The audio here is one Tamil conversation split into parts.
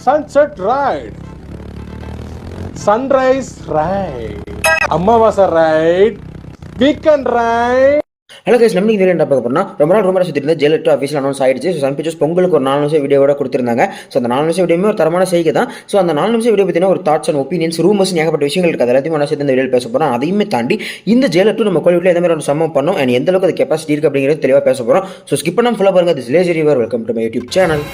sunset ride, sunrise ride, அமாவாசை ride, weekend ride. Hello guys, நம்ம இந்த வீடியோ என்ன பார்க்க போறோம்னா, ரொம்ப நாள் ரொம்ப சுற்றிட்டு இருந்த ஜெயலலிதா 2 அஃபிஷியல் அனௌன்ஸ் ஆயிடுச்சு. ஸோ சன் பிக்சர்ஸ் பொங்கலுக்கு ஒரு 4 நிமிஷம் வீடியோட கொடுத்துருந்தாங்க. ஸோ அந்த 4 நிமிஷம் வீடியோமே ஒரு தரமான செய்கை தான். ஸோ அந்த 4 நிமிஷம் வீடியோ பற்றின ஒரு தாட்ஸ் அண்ட் ஒப்பீனியன்ஸ், ரூமர்ஸ், ஏகப்பட்ட விஷயங்கள் இருக்குது. எல்லாத்தையும் ஒன்றா சேர்த்து இந்த வீடியோ பேச போகிறோம். அதையுமே தாண்டி இந்த ஜெயலலிதா நம்ம கோவிட்ல எந்த மாதிரி ஒரு சம்பவம் பண்ணோம் அண்ட் எந்த அளவுக்கு அது கெப்பாசிட்டி இருக்குது அப்படிங்கிறது தெளிவாக பேச போகிறோம். ஸோ ஸ்கிப் பண்ணாமல் ஃபுல்லாக பாருங்க. This laser river, welcome to my YouTube channel.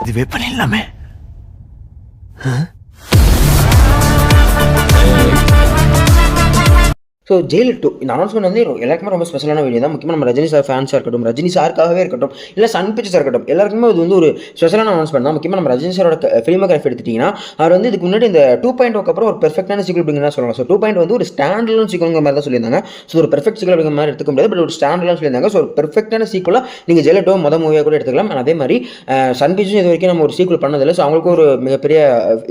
இது வெப்பன் இல்லாமே ஸோ ஜெயலலிதா இந்த அனௌன்ஸ்மெண்ட் வந்து எல்லாருக்குமே ரொம்ப ஸ்பெஷலான வீடியோ தான். முக்கியமாக நம்ம ரஜினி சார் ஃபேன்ஸாக இருக்கட்டும், ரஜினி சாருக்காகவே இருக்கட்டும், இல்லை சன் பிக்சர்ஸாக இருக்கட்டும், எல்லாருக்குமே இது வந்து ஒரு ஸ்பெஷலான அனௌன்ஸ்மெண்ட் தான். முக்கியமாக நம்ம ரஜினி சாரோட ஃபிலிமோகிராஃபி எடுத்துட்டிங்கன்னா, அவர் வந்து இதுக்கு முன்னாடி இந்த 2.0 அப்புறம் ஒரு பெர்ஃபெக்டான சீக்கிரம் அப்படிங்கிற சொல்லலாம். ஸோ 2.0 வந்து ஒரு ஸ்டாண்டர்ட் சீக்கிரம் மாதிரி தான் சொல்லியிருந்தாங்க. ஸோ ஒரு பெர்ஃபெக்ட் சீக்கிரம் அப்படிங்கிற மாதிரி எடுத்துக்க முடியாது, பட் ஒரு ஸ்டாண்டர்ட் சொல்லியிருந்தாங்க. ஸோ ஒரு பெர்ஃபெக்டான சீக்குவலாக நீங்கள் ஜெயலலிதா மொதல் மூவியாக கூட எடுத்துக்கலாம். அதே மாதிரி சன் பிக்சர்ஸ் இது வரைக்கும் நம்ம ஒரு சீக்குவல் பண்ணதில்லை. ஸோ அவங்களுக்கு ஒரு மிகப்பெரிய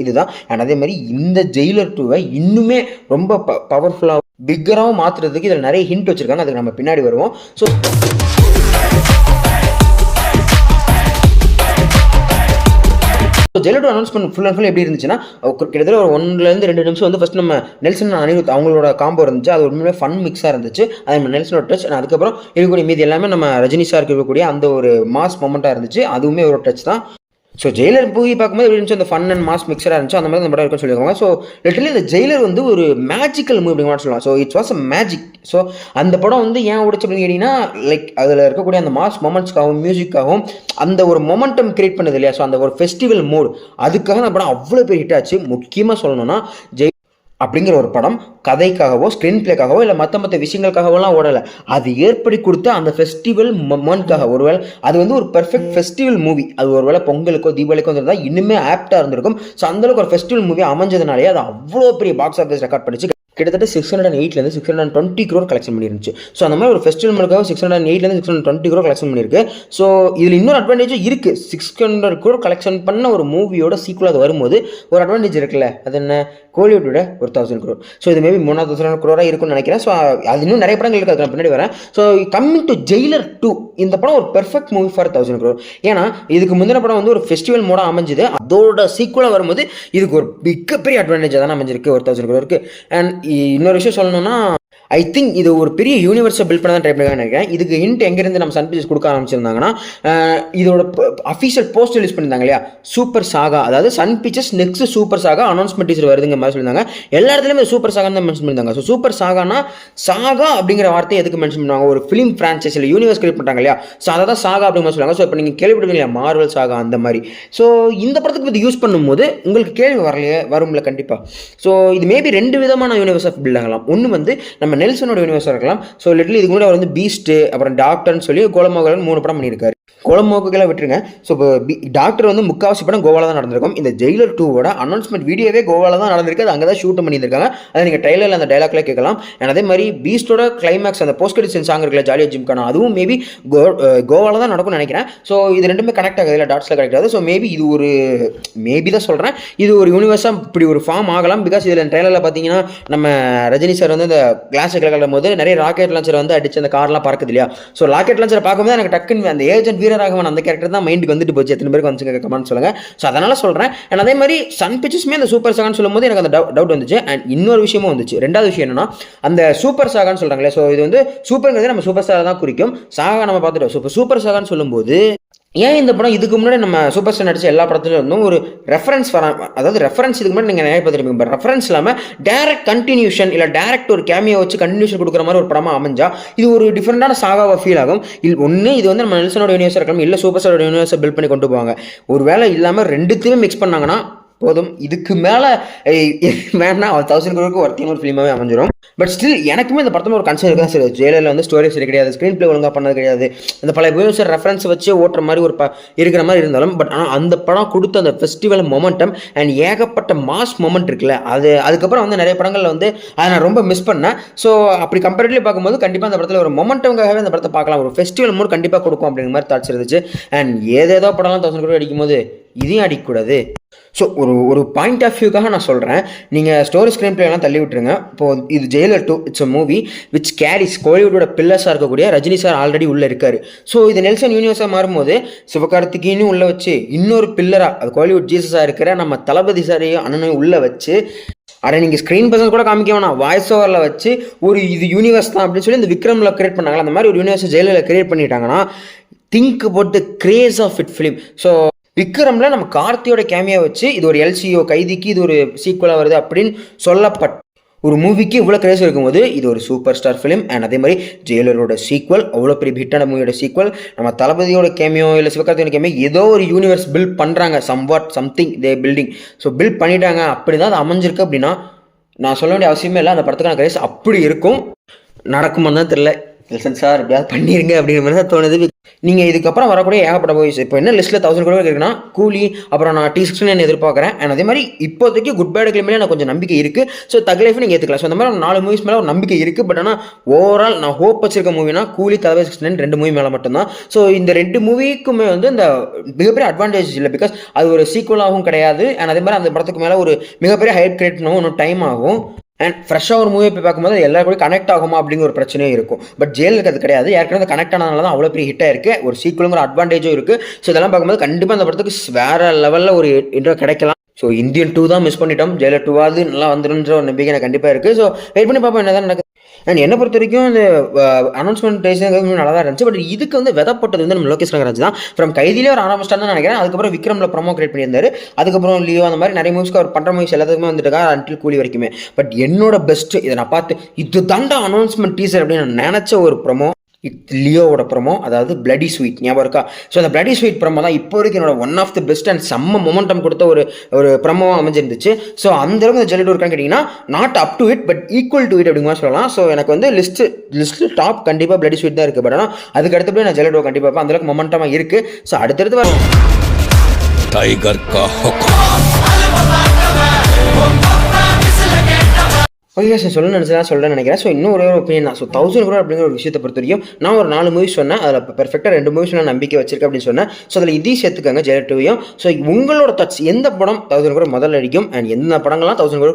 இதுதான். அண்ட் அதே மாதிரி இந்த ஜெயிலர் 2 இன்னுமே ரொம்ப பவர்ஃபுல்லாக பிக்கராகவும் மாற்றுறதுக்கு இதில் நிறைய ஹிண்ட் வச்சுருக்காங்க. அதுக்கு நம்ம பின்னாடி வருவோம். So Jayalalithaa announcement full and full எப்படி இருந்துச்சுன்னா, கிட்டத்தட்ட ஒரு 1-2 நிமிஷம் வந்து ஃபஸ்ட் நம்ம நெல்சன் அனிருத் அவங்களோட காம்போ இருந்துச்சு. அது உண்மையிலே ஃபன் மிக்ஸாக இருந்துச்சு. அது நம்ம நெல்சனோட டச். அதுக்கப்புறம் இருக்கக்கூடிய மீதி எல்லாமே நம்ம ரஜினி சாருக்கு இருக்கக்கூடிய அந்த ஒரு மாஸ் மொமெண்ட்டாக இருந்துச்சு. அதுவுமே ஒரு டச் தான். ஸோ ஜெயிலர் மூவி பார்க்கும்போது எப்படி இருந்துச்சு, அந்த ஃபன் அண்ட் மாஸ் மிக்சராக இருந்துச்சு. அந்த மாதிரி அந்த படம் இருக்குன்னு சொல்லியிருக்காங்க. ஸோ லிட்டரலி இந்த ஜெயிலர் வந்து ஒரு மேஜிக்கல் மூவி அப்படிங்கிற சொல்லலாம். So it's was a magic. So அந்த படம் வந்து ஏன் ஓடிச்சு அப்படின்னு கேட்டிங்கன்னா, லைக் அதில் இருக்கக்கூடிய அந்த மாஸ் மொமெண்ட்ஸ்க்காகவும் மியூசிக்காகவும் அந்த ஒரு மொமெண்டம் கிரியேட் பண்ணுது இல்லையா. ஸோ அந்த ஒரு ஃபெஸ்டிவல் மூட், அதுக்காக அந்த படம் அவ்வளோ பெரிய ஹிட் ஆச்சு. முக்கியமாக சொல்லணும்னா அப்படிங்கிற ஒரு படம் கதைக்காகவோ ஸ்க்ரீன் பிளேக்காகவோ இல்லை மற்ற விஷயங்களுக்காகவோலாம் ஓடலை. அது ஏற்படுத்தி கொடுத்த அந்த ஃபெஸ்டிவல் மொமெண்ட்காக. ஒருவேளை அது வந்து ஒரு பெர்ஃபெக்ட் ஃபெஸ்டிவல் மூவி. அது ஒருவேளை பொங்கலுக்கோ தீபாவளிக்கோ வந்துருந்தா இன்னுமே ஆப்டாக இருந்திருக்கும். ஸோ அந்தளவுக்கு ஒரு ஃபெஸ்டிவல் மூவி அமைஞ்சதுனாலே அது அவ்வளோ பெரிய பாக்ஸ் ஆஃபீஸ் ரெக்கார்ட் பண்ணிச்சு. கிட்டத்தட்ட 608 620 crore கலெக்ஷன் பண்ணிருந்துச்சு. ஸோ அந்த மாதிரி ஒரு ஃபெஸ்டிவல் மூலக்காக 608 620 crore கலெக்ஷன் பண்ணியிருக்கு. ஸோ இதில் இன்னொரு அட்வான்டேஜும் இருக்குது. 600 crore கலெக்ஷன் பண்ண ஒரு மூவியோட சீக்குவல் அது வரும்போது ஒரு அட்வான்டேஜ் இருக்குல்ல. அது என்ன, கோலிவுட்டோட ஒரு 1000 crore. ஸோ இது மேபி 3000 crore இருக்குன்னு நினைக்கிறேன். ஸோ அது இன்னும் நிறைய படங்கள் இருக்குது, அதுக்கு பின்னாடி வரேன். ஸோ கம்மிங் டு ஜெயிலர் 2, இந்த படம் ஒரு பெர்ஃபெக்ட் மூவி ஃபார் 1000 crore. ஏன்னா இதுக்கு முந்தின படம் வந்து ஒரு ஃபெஸ்டிவல் மோடாக அமைஞ்சுது. அதோட சீக்குவலாக வரும்போது இதுக்கு ஒரு மிகப்பெரிய அட்வான்டேஜ் தான் அமைஞ்சிருக்கு. ஒரு 1000 crore இருக்குது. அண்ட் இன்னொரு விஷயம் சொல்லணும்னா, ஐ திங்க் இது ஒரு பெரிய யூனிவர்ஸை பில்ட் பண்ண தான் ட்ரை பண்ணி நினைக்கிறேன். இதுக்கு ஹிண்ட் எங்கேருந்து நம்ம சன் பிக்சர்ஸ் கொடுக்க ஆரம்பிச்சிருந்தாங்கன்னா, இதோட அஃபீஷியல் போஸ்ட் ரிலீஸ் பண்ணியிருந்தாங்க இல்லையா, சூப்பர் சாகா, அதாவது சன் பிக்சர்ஸ் நெக்ஸ்ட் சூப்பர் சாகா அனௌன்ஸ்மெண்ட் டீசர் வருதுங்க மாதிரி சொல்லியிருந்தாங்க. எல்லா இடத்துலையுமே சூப்பர் சாகான்னு தான் மென்ஷன் பண்ணியிருந்தாங்க. ஸோ சூப்பர் சாகானா, சாகா அப்படிங்கிற வார்த்தையை எதுக்கு மென்ஷன் பண்ணுவாங்க, ஒரு ஃபிலிம் ஃப்ரான்ச்சைஸ் இல்லை யூனிவர்ஸ் கிரியேட் பண்ணுறாங்க இல்லையா. ஸோ அதை தான் சாகா அப்படிங்கிற மாதிரி சொல்லுவாங்க. ஸோ இப்போ நீங்கள் கேள்விப்படுவீங்க இல்லையா, மார்வல் சாகா அந்த மாதிரி. ஸோ இந்த படத்துக்கு பற்றி யூஸ் பண்ணும்போது உங்களுக்கு கேள்வி வரும்ல கண்டிப்பாக. ஸோ இது மேபி 2 விதமான யூனிவர்ஸ் ஆஃப் பில்ட் ஆகலாம். ஒன்று வந்து நம்ம நெல்சனோட யூனிவர்ஸ் இருக்கலாம். ஸோ லிட்டலி இதுக்கு முன்னாடி அவர் வந்து பீஸ்ட், அப்புறம் டாக்டர்னு சொல்லி கோலமோகலன் 3 படம் பண்ணியிருக்காரு. கோலமோகெல்லாம் விட்டுருங்க. ஸோ இப்போ டாக்டர் வந்து முக்காவாசி படம் கோவாவில் தான் நடந்திருக்கும். இந்த ஜெயிலர் 2வோட அனௌன்ஸ்மெண்ட் வீடியோவே கோவாவில் தான் நடந்திருக்கு. அது அங்கே தான் ஷூட் பண்ணியிருக்காங்க. அதை நீங்கள் ட்ரைலரில் அந்த டைலாக்ல கேட்கலாம். அண்ட் அதே மாதிரி பீஸ்டோட கிளைமேக்ஸ், அந்த போஸ்ட் கிரெடிட் சாங் இருக்குல்ல, ஜாலியாக ஜிம்கானா, அதுவும் மேபி கோவாவில் தான் நடக்கும்னு நினைக்கிறேன். ஸோ இது ரெண்டுமே கனெக்ட் ஆகுது இல்லை, டாட்ஸில் கனெக்ட் ஆகுது. ஸோ மேபி இது ஒரு மேபி தான் சொல்கிறேன், இது ஒரு யூனிவர்ஸாக இப்படி ஒரு ஃபார்ம் ஆகலாம். பிகாஸ் இதில் ட்ரைலரில் பார்த்தீங்கன்னா நம்ம ரஜினி சார் வந்து அந்த கிளாஸை கிளக்கும் போது நிறைய ராக்கெட் லான்ச்சர் வந்து அடிச்சு அந்த கார்லாம் பறக்குது இல்லையா. ஸோ ராக்கெட் லான்ச்சரை பார்க்கும்போது எனக்கு டக்குன்னு அந்த ஏஜென்ட் வீரராகவன் அந்த கேரக்டர் தான் மைண்டுக்கு வந்துட்டு போச்சு. எத்தனை பேருக்கு வந்து கமெண்ட் சொல்லுங்க. ஸோ அதனால சொல்கிறேன். அண்ட் அதே மாதிரி சன் பிக்சர்ஸ்மே அந்த சூப்பர் சாகான்னு சொல்லும்போது எனக்கு அந்த டவுட் வந்துச்சு. அண்ட் இன்னொரு விஷயமும் வந்துச்சு. ரெண்டாவது விஷயம் என்னன்னா, அந்த சூப்பர் சாகான்னு சொல்கிறாங்களே, ஸோ இது வந்து சூப்பர்ங்கிறது நம்ம சூப்பர் ஸ்டார் தான் குறிக்கும். சாகா நம்ம பார்த்துட்டோம். ஸோ இப்போ சூப்பர் சாகான்னு சொல்லும்போது ஏன் இந்த படம் இதுக்கு முன்னாடி நம்ம சூப்பர் ஸ்டார் நடிச்ச எல்லா படத்துலையும் இருந்தும் ஒரு ரெஃபரன்ஸ் அதாவது ரெஃபரன்ஸ் இதுக்கு முன்னாடி நீங்கள் நிறைய பார்த்துருப்பீங்க. பட் ரெஃபரன்ஸ் இல்லாமல் டேரக்ட் கண்டினியூஷன் இல்லை டேரக்ட் ஒரு கேமியோ வச்சு கண்டினியூஷன் கொடுக்குற மாதிரி ஒரு படமாக அமைஞ்சா இது ஒரு டிஃப்ரெண்டான சாகாவாக ஃபீல் ஆகும். ஒன்று இது வந்து நம்ம நெல்சனோட யூனிவர்ஸாக இருக்கலாம், இல்லை சூப்பர் ஸ்டாரோட யூனிவர்ஸை பில்ட் பண்ணி கொண்டு போவாங்க. ஒரு வேளை இல்லாமல் ரெண்டுத்தையுமே மிக்ஸ் பண்ணாங்கன்னா போதும். இதுக்கு மேலே வேணா 1000 crore ஒருத்தையும் ஒரு ஃபிலிமாகவே அமைஞ்சிடும். பட் ஸ்டில் எனக்குமே இந்த படத்தில் ஒரு கன்சர்ன் இருக்குது தான். சரி, ஜெயிலரில் வந்து ஸ்டோரி சரி கிடையாது, ஸ்க்ரீன் பிளே ஒழுங்காக பண்ணது கிடையாது, அந்த பல யூனிவர்ஸ் ரெஃபரன்ஸ் வச்சு ஓட்டுற மாதிரி ஒரு இருக்கிற மாதிரி இருந்தாலும், பட் ஆனால் அந்த படம் கொடுத்த அந்த ஃபெஸ்டிவல் மொமெண்டம் அண்ட் ஏகப்பட்ட மாஸ் மொமெண்ட் இருக்குல்ல, அதுக்கப்புறம் வந்து நிறைய படங்களில் வந்து அதை நான் ரொம்ப மிஸ் பண்ணேன். ஸோ அப்படி கம்பேரிட்டிவ்லி பார்க்கும்போது கண்டிப்பாக அந்த படத்தில் ஒரு மொமெண்டம்காகவே அந்த படத்தை பார்க்கலாம். ஒரு ஃபெஸ்டிவல் மூட் கண்டிப்பாக கொடுக்கும் அப்படிங்கிற மாதிரி தாட்ஸ் இருந்துச்சு. அண்ட் ஏதேதோ படம்லாம் 1000 crore அடிக்கும் போது இதையும் அடிக்கக்கூடாது. ஸோ ஒரு பாயிண்ட் ஆஃப் வியூக்காக நான் சொல்கிறேன். நீங்கள் ஸ்டோரி ஸ்க்ரீன் பிளேலாம் தள்ளி விட்டுருங்க. இப்போது இது Jailer 2 it's a movie which carries கோலிவுட்டோட பில்லர்ஸாக இருக்கக்கூடிய ரஜினி சார் ஆல்ரெடி உள்ளே இருக்கார். ஸோ இது நெல்சன் யூனிவர்ஸாக மாறும்போது சிவகார்த்திகேயனும் உள்ளே வச்சு இன்னொரு பில்லராக அது கோலிவுட் ஜீசஸாக இருக்கிற நம்ம தளபதி சாரையும் அண்ணனையும் உள்ளே வச்சு அதை நீங்கள் ஸ்க்ரீன் பர்சன்ஸ் கூட காமிக்க வேணாம், வாய்ஸ் ஓவரில் வச்சு ஒரு இது யூனிவர்ஸ் தான் அப்படின்னு சொல்லி இந்த விக்ரமில் கிரியேட் பண்ணாங்களா அந்த மாதிரி ஒரு யூனிவர்ஸ் ஜெயிலரில் கிரியேட் பண்ணிட்டாங்கன்னா think about the craze of it film. So விக்ரமில் நம்ம கார்த்தியோட கேமியா வச்சு இது ஒரு எல்சிஓ கைதிக்கு இது ஒரு சீக்குவலாக வருது அப்படின்னு சொல்லப்பட்ட ஒரு மூவிக்கு இவ்வளோ கிரேஸ் இருக்கும்போது இது ஒரு சூப்பர் ஸ்டார் ஃபிலிம். அண்ட் அதே மாதிரி ஜெயிலரோட சீக்வல் அவ்வளோ பெரிய ஹிட்டான மூவியோட சீக்வல் நம்ம தளபதியோட கேமியோ இல்லை சிவகார்த்தியோட கேமியோ ஏதோ ஒரு யூனிவர்ஸ் பில்ட் பண்ணுறாங்க, something the building. So build பண்ணிட்டாங்க அப்படி தான் அது அமைஞ்சிருக்கு அப்படின்னா நான் சொல்ல வேண்டிய அவசியமே இல்லை. அந்த படத்துக்கான கிரேஸ் அப்படி இருக்கும். நடக்குமான்னு தான் தெரியல. நெல்சன் சார் எப்படியாவது பண்ணிடுங்க அப்படிங்கிற மாதிரி தான் தோணுது. நீங்கள் இதுக்கப்புறம் வரக்கூடிய ஏகப்பட்ட மூவிஸ் இப்போ என்ன லிஸ்ட்டில் 1000 கூட இருக்குன்னா கூலி, அப்புறம் நான் T-16 எதிர்பார்க்குறேன். அண்ட் அதே மாதிரி இப்போதைக்கு குட் பேட் கிளிமே எனக்கு கொஞ்சம் நம்பிக்கை இருக்குது. ஸோ தக் லைஃப் நீங்கள் ஏற்றுக்கலாம். ஸோ அந்த மாதிரி 4 மூவிஸ் மேலே ஒரு நம்பிக்கை இருக்குது. பட் ஆனால் ஓவரால் நான் ஹோப் வச்சிருக்க மூவினா கூலி, தளபதி 69 2 மூவி மேலே மட்டும்தான். ஸோ இந்த 2 மூவிக்குமே வந்து இந்த மிகப்பெரிய அட்வான்டேஜ் இல்லை, பிகாஸ் அது ஒரு சீக்குவலாகவும் கிடையாது. அண்ட் அதே மாதிரி அந்த படத்துக்கு மேலே ஒரு மிகப்பெரிய ஹைப் கிரியேட் பண்ணவும் இன்னும் டைம் ஆகும். அண்ட் ஃப்ரெஷ்ஷாக ஒரு மூவியை போய் பார்க்கும்போது எல்லாரும் கூட கனெக்ட் ஆகுமா அப்படிங்கிற ஒரு பிரச்சனையும் இருக்கும். பட் ஜெயிலுக்கு அது கிடையாது. ஏற்கனவே கனெக்ட் ஆனதுனால தான் அவ்வளோ பெரிய ஹிட்டாக இருக்குது. ஒரு சீக்குவலுங்கிற அட்வான்டேஜும் இருக்குது. ஸோ இதெல்லாம் பார்க்கும்போது கண்டிப்பாக அந்த படத்துக்கு வேறு லெவலில் ஒரு இன்ட்ரோ கிடைக்கலாம். ஸோ இந்தியன் 2 தான் மிஸ் பண்ணிட்டோம். ஜெயிலர் 2ஆவது நல்லா வந்துடுன்ற ஒரு நம்பிக்கை எனக்கு கண்டிப்பாக இருக்குது. ஸோ வெயிட் பண்ணி பார்ப்போம் என்ன தான் நடக்குது. அண்ட் என்னை பொறுத்த வரைக்கும் இந்த அனௌன்ஸ்மெண்ட் டேஸ்ங்கிறது நல்லா தான் இருந்துச்சு. பட் இதுக்கு வந்து விதப்பட்டது வந்து நம்ம லோகேஷ் கனகராஜ் தான். ஃப்ரம் கைதிலே ஒரு ஆரம்பிச்சிட்டான்னு தான் நினைக்கிறேன். அதுக்கப்புறம் விக்ரமில் ப்ரோமோ கிரியேட் பண்ணியிருந்தாரு. அதுக்கப்புறம் லியோ அந்த மாதிரி நிறைய மூவிஸ்க்கு அவர் பண்ணுற மூவிஸ் எல்லாத்துக்குமே வந்துட்டு அன்டில் கூலி வரைக்குமே. பட் என்னோட பெஸ்ட்டு இதை நான் பார்த்து இது தாண்டா அனௌன்ஸ்மெண்ட் டீசர் அப்படின்னு நான் நினச்ச ஒரு ப்ரோமோ லியோவோட ப்ரோமோ, அதாவது பிளடி ஸ்வீட் ஞாபகம் இருக்கா? ஸோ அந்த பிளடி ஸ்வீட் ப்ரோமோ தான் இப்போ வரைக்கும் என்னோட one of the best and செம்ம மொமெண்டம் கொடுத்த ஒரு ப்ரோமோவாக அமைஞ்சிருந்துச்சு. ஸோ அந்த அளவுக்கு இந்த ஜெயிலர் இருக்கான்னு கேட்டிங்கன்னா not up to it but equal to it அப்படிங்கிற சொல்லலாம். ஸோ எனக்கு வந்து லிஸ்ட்டு டாப் கண்டிப்பாக பிளடி ஸ்வீட் தான் இருக்குது. பட் ஆனால் அதுக்கு அடுத்தபடி நான் ஜெயிலர் கண்டிப்பாக பார்ப்பேன். அந்தளவுக்கு மொமெண்டமாக இருக்குது. ஸோ அடுத்தடுத்து வரும் टाइगर का ஓகே சார் சொல்ல நினச்சதான் நினைக்கிறேன். ஸோ இன்னும் ஒரு ஒப்பீனியன் தான். ஸோ 1000 crore அப்படிங்கிற ஒரு விஷயத்தை பொறுத்த வரைக்கும் நான் ஒரு 4 மூவிஸ் சொன்னேன். அதில் பெர்ஃபெக்டாக 2 மூவிஸ் நான் நம்பிக்கை வச்சிருக்கேன் அப்படின்னு சொன்னேன். ஸோ அதில் இதையும் சேர்த்துக்காங்க ஜெயிலர் 2வையும். ஸோ உங்களோட டச் எந்த படம் 1000 crore முதல்ல அடிக்கும் அண்ட் எந்த படங்கள்லாம் 1000 crore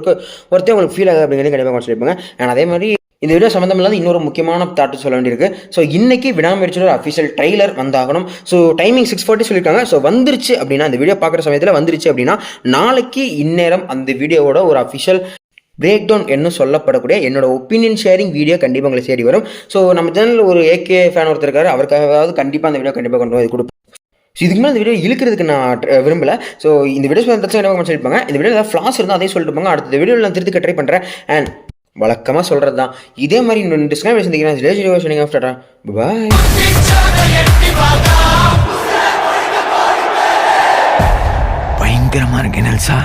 ஒருத்தர் உங்களுக்கு ஃபீல் ஆகுது அப்படிங்கிறது கண்டிப்பாக சொல்லியிருப்பாங்க. அண்ட் அதே மாதிரி இந்த வீடியோ சம்மந்தம் இல்லாத இன்னொரு முக்கியமான தாட்டு சொல்ல வேண்டியிருக்கு. ஸோ இன்னைக்கு விடாமுயற்சியோட ஒரு அஃபிஷியல் ட்ரெய்லர் வந்தாகணும். ஸோ டைமிங் 6:40 சொல்லியிருக்காங்க. ஸோ வந்துருச்சு அப்படின்னா இந்த வீடியோ பார்க்குற சமயத்தில் வந்துருச்சு அப்படின்னா நாளைக்கு இந்நேரம் அந்த வீடியோவோட ஒரு அஃபிஷியல் பிரேக் டவுன் என்ன சொல்லப்படக்கூடிய என்னோட ஒப்பீனியன் ஷேரிங் வீடியோ கண்டிப்பாக உங்களுக்கு சேரி வரும். ஸோ நம்ம சேனலில் ஒரு AK ஃபேன் ஒருத்தர் இருக்காரு, அவருக்காவது கண்டிப்பாக அந்த வீடியோ கண்டிப்பாக கொண்டு வந்து கொடுப்பேன். ஸோ இதுக்கு மேலே இந்த வீடியோ இழுக்கிறதுக்கு நான் விரும்பலை. ஸோ இந்த வீடியோ சொல்லியிருப்பாங்க. இந்த வீடியோ ஏதாவது ஃப்ளாஸ் இருந்தால் அதையும் சொல்லிட்டு போங்க. அடுத்த வீடியோவில் நான் திருத்திக்க ட்ரை பண்ணுறேன். அண்ட் வழக்கமாக சொல்கிறது தான் இதே மாதிரி இன்னொரு டிஸ்கிரைப் சந்திக்கிறேன். பாய். பயங்கரமா இருக்கு நெல்சா.